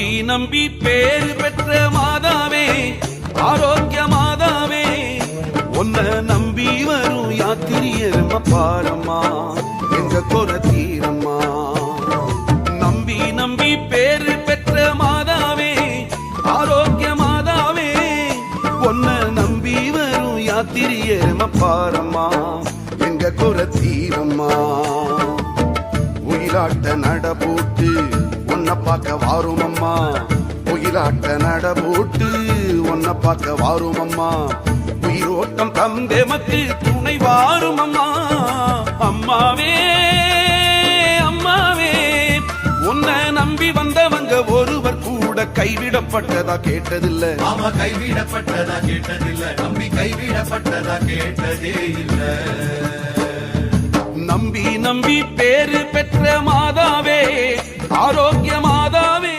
நம்பி நம்பி பேரு பெற்ற மாதாவே, ஆரோக்கிய மாதாவே, உன்னை நம்பி வரும் யாத்திரியர்ம பாரம்மா, எங்க குறை தீரம்மா. நம்பி நம்பி பேரு பெற்ற மாதாவே, ஆரோக்கிய மாதாவே, உன்னை நம்பி வரும் யாத்திரியர்ம பாரம்மா, எங்க குறை தீரம்மா. உயிராட்ட நடபோட்டு உன்னை பார்க்க வாரும் அம்மா, உயிராட்ட நடபோட்டு உன்னை பார்க்க வாரும் அம்மா, உயிரோட்டம் தந்தெமக்கு துணை வாரும் அம்மா. அம்மாவே அம்மாவே, உன்னை நம்பி வந்தவங்க ஒருவர் கூட கைவிடப்பட்டதா கேட்டதில்லை. ஆமா, கைவிடப்பட்டதா கேட்டதில்லை. நம்பி கைவிடப்பட்டதா கேட்டதே இல்லை. நம்பி நம்பி பேரு பெற்ற மாதாவே, ஆரோக்கிய மாதாவே,